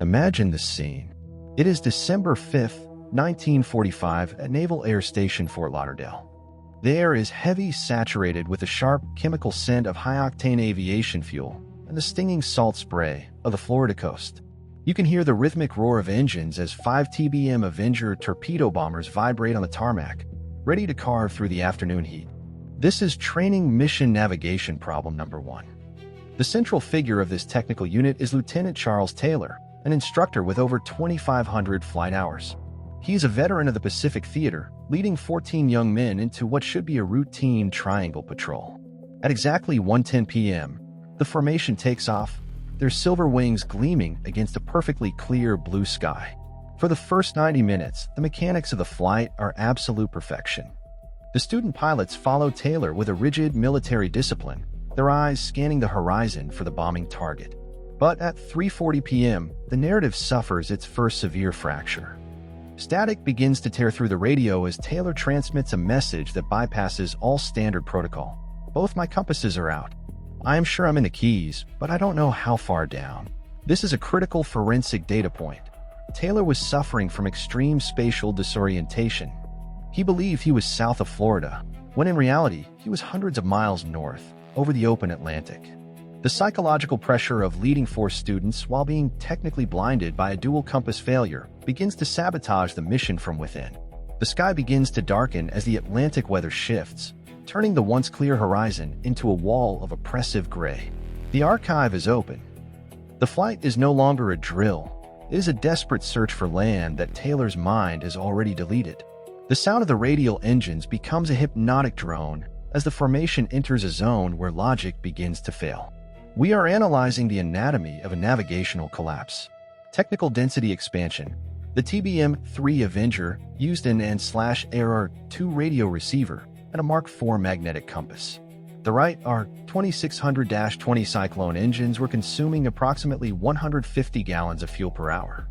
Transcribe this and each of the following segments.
Imagine the scene. It is December 5th, 1945 at Naval Air Station Fort Lauderdale. The air is heavy, saturated with the sharp chemical scent of high-octane aviation fuel and the stinging salt spray of the Florida coast. You can hear the rhythmic roar of engines as 5 TBM Avenger torpedo bombers vibrate on the tarmac, ready to carve through the afternoon heat. This is training mission navigation problem number 1. The central figure of this technical unit is Lieutenant Charles Taylor, an instructor with over 2,500 flight hours. He is a veteran of the Pacific Theater, leading 14 young men into what should be a routine triangle patrol. At exactly 1:10 p.m., the formation takes off, their silver wings gleaming against a perfectly clear blue sky. For the first 90 minutes, the mechanics of the flight are absolute perfection. The student pilots follow Taylor with a rigid military discipline, their eyes scanning the horizon for the bombing target. But at 3:40 p.m., the narrative suffers its first severe fracture. Static begins to tear through the radio as Taylor transmits a message that bypasses all standard protocol. Both my compasses are out. I am sure I'm in the Keys, but I don't know how far down. This is a critical forensic data point. Taylor was suffering from extreme spatial disorientation. He believed he was south of Florida, when in reality, he was hundreds of miles north, over the open Atlantic. The psychological pressure of leading 4 students while being technically blinded by a dual compass failure begins to sabotage the mission from within. The sky begins to darken as the Atlantic weather shifts, turning the once clear horizon into a wall of oppressive gray. The archive is open. The flight is no longer a drill. It is a desperate search for land that Taylor's mind has already deleted. The sound of the radial engines becomes a hypnotic drone as the formation enters a zone where logic begins to fail. We are analyzing the anatomy of a navigational collapse. Technical density expansion. The TBM-3 Avenger used an AN/ARR-2 radio receiver and a Mark IV magnetic compass. The Wright R-2600-20 Cyclone engines were consuming approximately 150 gallons of fuel per hour.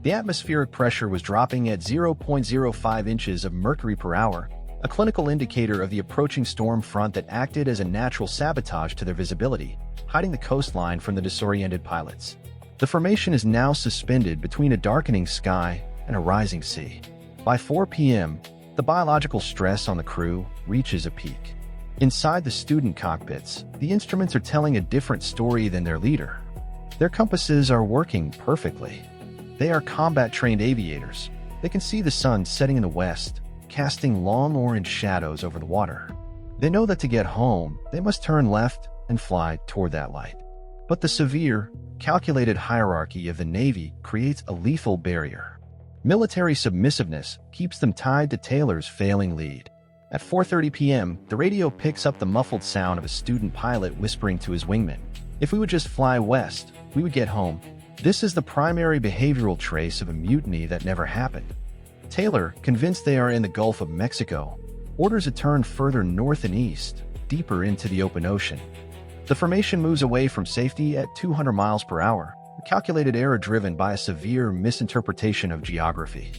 The atmospheric pressure was dropping at 0.05 inches of mercury per hour, a clinical indicator of the approaching storm front that acted as a natural sabotage to their visibility, hiding the coastline from the disoriented pilots. The formation is now suspended between a darkening sky and a rising sea. By 4 p.m., the biological stress on the crew reaches a peak. Inside the student cockpits, the instruments are telling a different story than their leader. Their compasses are working perfectly. They are combat-trained aviators. They can see the sun setting in the west, casting long orange shadows over the water. They know that to get home, they must turn left and fly toward that light. But the severe, calculated hierarchy of the Navy creates a lethal barrier. Military submissiveness keeps them tied to Taylor's failing lead. At 4:30 p.m., the radio picks up the muffled sound of a student pilot whispering to his wingman, "If we would just fly west, we would get home." This is the primary behavioral trace of a mutiny that never happened. Taylor, convinced they are in the Gulf of Mexico, orders a turn further north and east, deeper into the open ocean. The formation moves away from safety at 200 miles per hour, a calculated error driven by a severe misinterpretation of geography.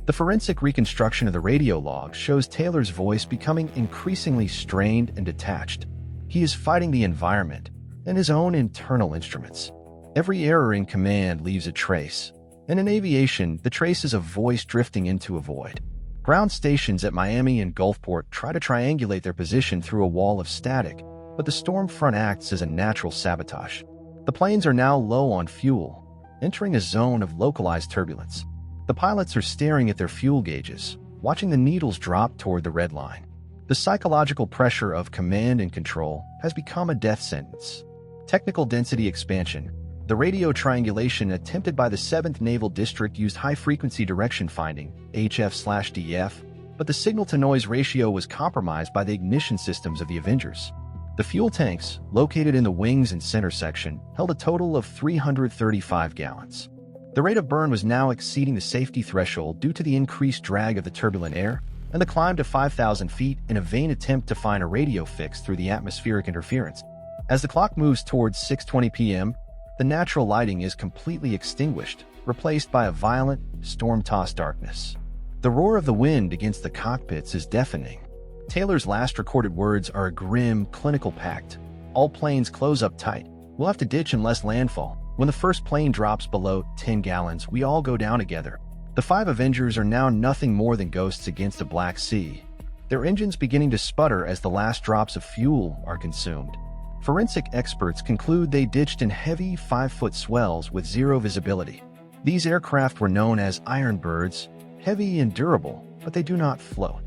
The forensic reconstruction of the radio log shows Taylor's voice becoming increasingly strained and detached. He is fighting the environment and his own internal instruments. Every error in command leaves a trace, and in aviation, the trace is a voice drifting into a void. Ground stations at Miami and Gulfport try to triangulate their position through a wall of static, but the storm front acts as a natural sabotage. The planes are now low on fuel, entering a zone of localized turbulence. The pilots are staring at their fuel gauges, watching the needles drop toward the red line. The psychological pressure of command and control has become a death sentence. Technical density expansion. The radio triangulation attempted by the 7th Naval District used high-frequency direction finding, HF/DF, but the signal-to-noise ratio was compromised by the ignition systems of the Avengers. The fuel tanks, located in the wings and center section, held a total of 335 gallons. The rate of burn was now exceeding the safety threshold due to the increased drag of the turbulent air and the climb to 5,000 feet in a vain attempt to find a radio fix through the atmospheric interference. As the clock moves towards 6:20 p.m., the natural lighting is completely extinguished, replaced by a violent, storm-tossed darkness. The roar of the wind against the cockpits is deafening. Taylor's last recorded words are a grim, clinical pact. "All planes close up tight. We'll have to ditch unless landfall. When the first plane drops below 10 gallons, we all go down together. The 5 Avengers are now nothing more than ghosts against a black sea, their engines beginning to sputter as the last drops of fuel are consumed. Forensic experts conclude they ditched in heavy 5-foot swells with zero visibility. These aircraft were known as Iron Birds, heavy and durable, but they do not float.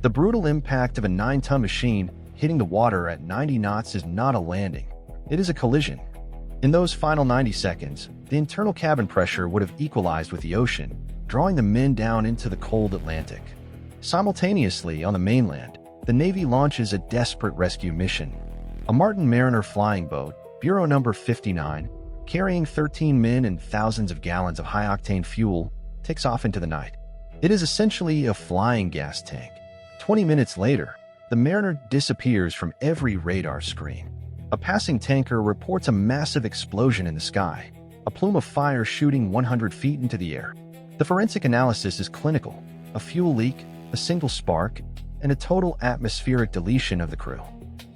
The brutal impact of a 9-ton machine hitting the water at 90 knots is not a landing. It is a collision. In those final 90 seconds, the internal cabin pressure would have equalized with the ocean, drawing the men down into the cold Atlantic. Simultaneously, on the mainland, the Navy launches a desperate rescue mission. A Martin Mariner flying boat, Bureau number 59, carrying 13 men and thousands of gallons of high-octane fuel, takes off into the night. It is essentially a flying gas tank. 20 minutes later, the Mariner disappears from every radar screen. A passing tanker reports a massive explosion in the sky, a plume of fire shooting 100 feet into the air. The forensic analysis is clinical: a fuel leak, a single spark, and a total atmospheric deletion of the crew.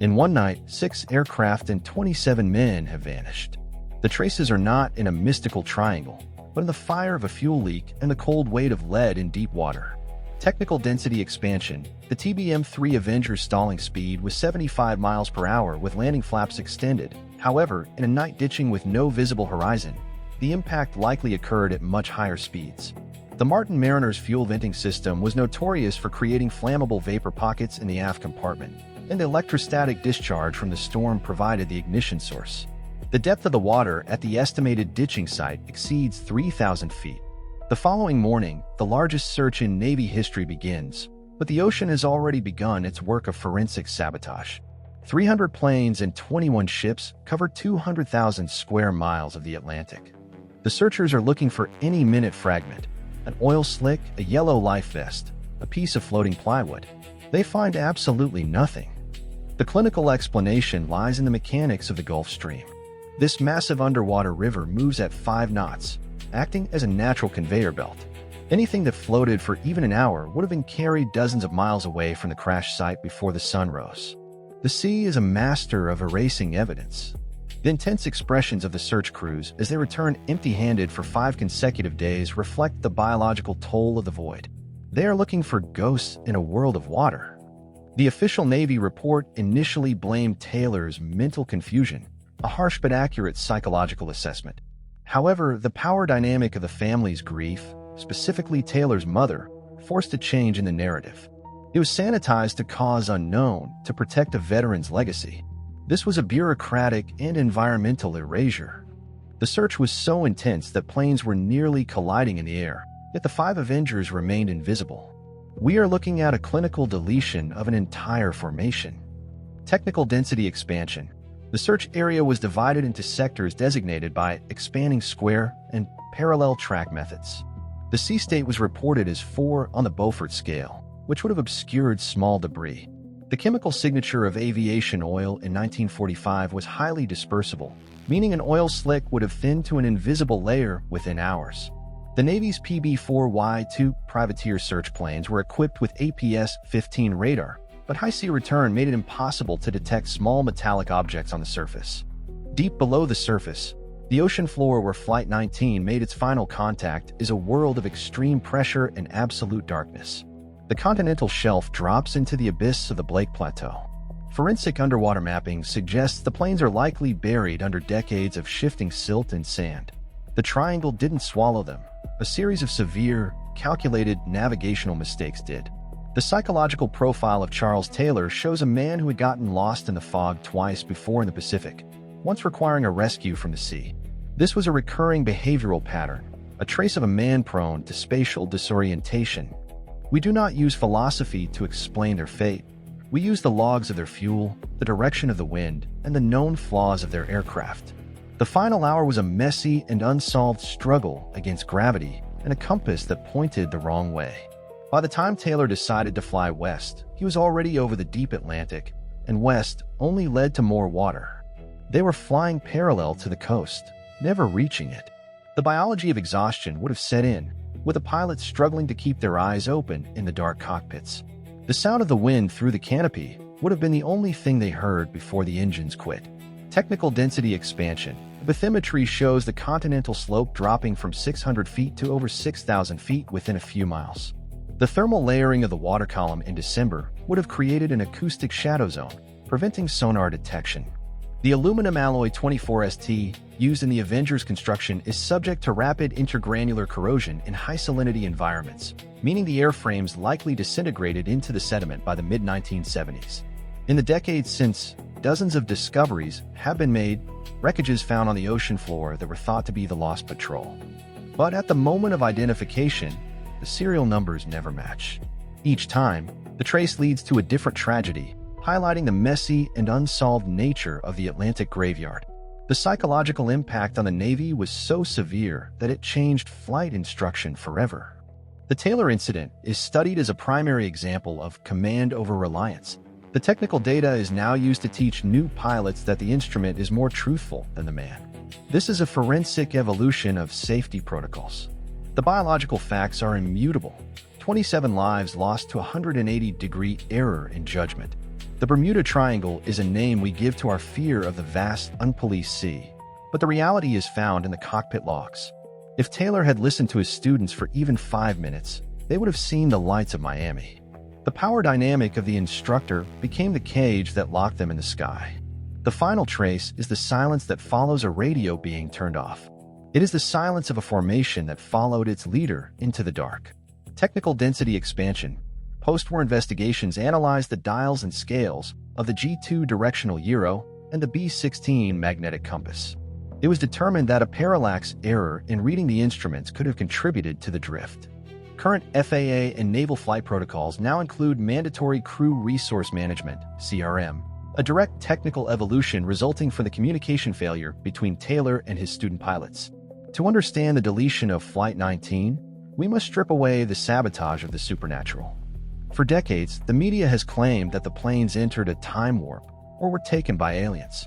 In one night, 6 aircraft and 27 men have vanished. The traces are not in a mystical triangle, but in the fire of a fuel leak and the cold weight of lead in deep water. Technical density expansion. The TBM-3 Avenger's stalling speed was 75 miles per hour with landing flaps extended. However, in a night ditching with no visible horizon, the impact likely occurred at much higher speeds. The Martin Mariner's fuel venting system was notorious for creating flammable vapor pockets in the aft compartment, and the electrostatic discharge from the storm provided the ignition source. The depth of the water at the estimated ditching site exceeds 3,000 feet. The following morning, the largest search in Navy history begins, but the ocean has already begun its work of forensic sabotage. 300 planes and 21 ships cover 200,000 square miles of the Atlantic. The searchers are looking for any minute fragment: an oil slick, a yellow life vest, a piece of floating plywood. They find absolutely nothing. The clinical explanation lies in the mechanics of the Gulf Stream. This massive underwater river moves at 5 knots, acting as a natural conveyor belt. Anything that floated for even an hour would have been carried dozens of miles away from the crash site before the sun rose. The sea is a master of erasing evidence. The intense expressions of the search crews as they return empty-handed for 5 consecutive days reflect the biological toll of the void. They are looking for ghosts in a world of water. The official Navy report initially blamed Taylor's mental confusion, a harsh but accurate psychological assessment. However, the power dynamic of the family's grief, specifically Taylor's mother, forced a change in the narrative. It was sanitized to cause unknown to protect a veteran's legacy. This was a bureaucratic and environmental erasure. The search was so intense that planes were nearly colliding in the air, yet the 5 Avengers remained invisible. We are looking at a clinical deletion of an entire formation. Technical density expansion. The search area was divided into sectors designated by expanding square and parallel track methods. The sea state was reported as 4 on the Beaufort scale, which would have obscured small debris. The chemical signature of aviation oil in 1945 was highly dispersible, meaning an oil slick would have thinned to an invisible layer within hours. The Navy's PB-4Y-2 privateer search planes were equipped with APS-15 radar, but high sea return made it impossible to detect small metallic objects on the surface. Deep below the surface, the ocean floor where Flight 19 made its final contact is a world of extreme pressure and absolute darkness. The continental shelf drops into the abyss of the Blake Plateau. Forensic underwater mapping suggests the planes are likely buried under decades of shifting silt and sand. The triangle didn't swallow them. A series of severe, calculated navigational mistakes did. The psychological profile of Charles Taylor shows a man who had gotten lost in the fog twice before in the Pacific, once requiring a rescue from the sea. This was a recurring behavioral pattern, a trace of a man prone to spatial disorientation. We do not use philosophy to explain their fate. We use the logs of their fuel, the direction of the wind, and the known flaws of their aircraft. The final hour was a messy and unsolved struggle against gravity and a compass that pointed the wrong way. By the time Taylor decided to fly west, he was already over the deep Atlantic, and west only led to more water. They were flying parallel to the coast, never reaching it. The biology of exhaustion would have set in, with the pilots struggling to keep their eyes open in the dark cockpits. The sound of the wind through the canopy would have been the only thing they heard before the engines quit. Technical density expansion. Bathymetry shows the continental slope dropping from 600 feet to over 6,000 feet within a few miles. The thermal layering of the water column in December would have created an acoustic shadow zone, preventing sonar detection. The aluminum alloy 24ST used in the Avenger's construction is subject to rapid intergranular corrosion in high salinity environments, meaning the airframes likely disintegrated into the sediment by the mid-1970s. In the decades since, dozens of discoveries have been made, wreckages found on the ocean floor that were thought to be the Lost Patrol. But at the moment of identification, the serial numbers never match. Each time, the trace leads to a different tragedy, highlighting the messy and unsolved nature of the Atlantic graveyard. The psychological impact on the Navy was so severe that it changed flight instruction forever. The Taylor incident is studied as a primary example of command over reliance. The technical data is now used to teach new pilots that the instrument is more truthful than the man. This is a forensic evolution of safety protocols. The biological facts are immutable. 27 lives lost to a 180-degree error in judgment. The Bermuda Triangle is a name we give to our fear of the vast, unpoliced sea. But the reality is found in the cockpit logs. If Taylor had listened to his students for even 5 minutes, they would have seen the lights of Miami. The power dynamic of the instructor became the cage that locked them in the sky. The final trace is the silence that follows a radio being turned off. It is the silence of a formation that followed its leader into the dark. Technical density expansion. Post-war investigations analyzed the dials and scales of the G2 directional gyro and the B16 magnetic compass. It was determined that a parallax error in reading the instruments could have contributed to the drift. Current FAA and naval flight protocols now include mandatory crew resource management, CRM, a direct technical evolution resulting from the communication failure between Taylor and his student pilots. To understand the deletion of Flight 19, we must strip away the sabotage of the supernatural. For decades, the media has claimed that the planes entered a time warp or were taken by aliens.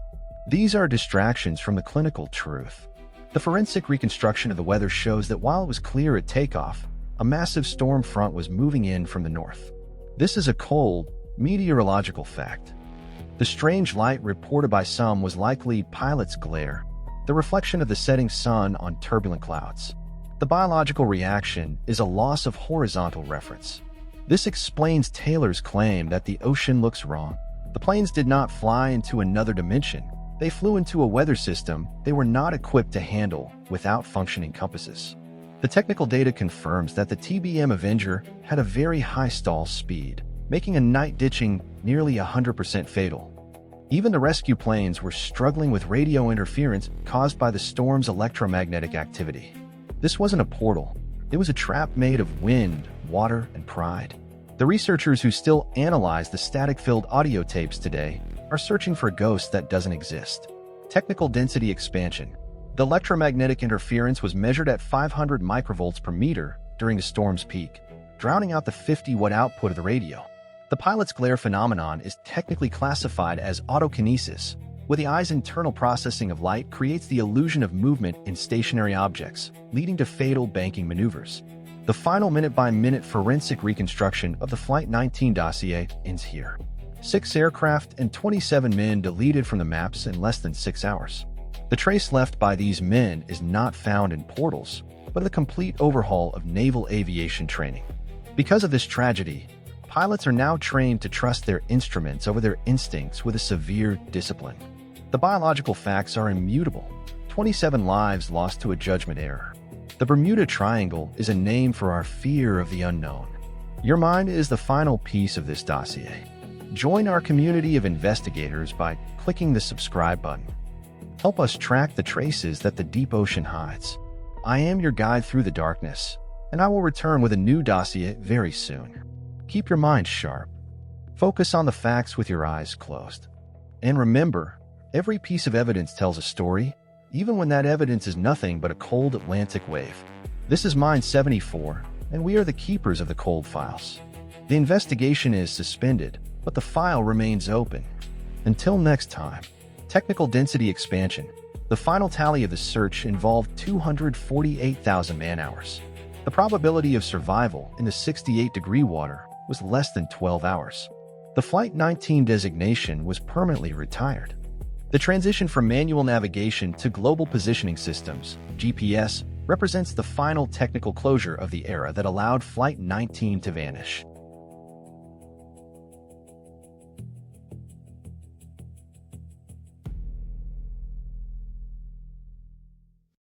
These are distractions from the clinical truth. The forensic reconstruction of the weather shows that while it was clear at takeoff, a massive storm front was moving in from the north. This is a cold, meteorological fact. The strange light reported by some was likely pilot's glare, the reflection of the setting sun on turbulent clouds. The biological reaction is a loss of horizontal reference. This explains Taylor's claim that the ocean looks wrong. The planes did not fly into another dimension. They flew into a weather system they were not equipped to handle without functioning compasses. The technical data confirms that the TBM Avenger had a very high stall speed, making a night ditching nearly 100% fatal. Even the rescue planes were struggling with radio interference caused by the storm's electromagnetic activity. This wasn't a portal. It was a trap made of wind, water, and pride. The researchers who still analyze the static-filled audio tapes today are searching for a ghost that doesn't exist. Technical density expansion. The electromagnetic interference was measured at 500 microvolts per meter during the storm's peak, drowning out the 50-watt output of the radio. The pilot's glare phenomenon is technically classified as autokinesis, where the eye's internal processing of light creates the illusion of movement in stationary objects, leading to fatal banking maneuvers. The final minute-by-minute forensic reconstruction of the Flight 19 dossier ends here. 6 aircraft and 27 men deleted from the maps in less than 6 hours. The trace left by these men is not found in portals, but a complete overhaul of naval aviation training. Because of this tragedy, pilots are now trained to trust their instruments over their instincts with a severe discipline. The biological facts are immutable. 27 lives lost to a judgment error. The Bermuda Triangle is a name for our fear of the unknown. Your mind is the final piece of this dossier. Join our community of investigators by clicking the subscribe button. Help us track the traces that the deep ocean hides. I am your guide through the darkness, and I will return with a new dossier very soon. Keep your mind sharp. Focus on the facts with your eyes closed. And remember, every piece of evidence tells a story, even when that evidence is nothing but a cold Atlantic wave. This is Mind 74, and we are the keepers of the cold files. The investigation is suspended, but the file remains open. Until next time. Technical density expansion. The final tally of the search involved 248,000 man-hours. The probability of survival in the 68-degree water was less than 12 hours. The Flight 19 designation was permanently retired. The transition from manual navigation to global positioning systems, GPS, represents the final technical closure of the era that allowed Flight 19 to vanish.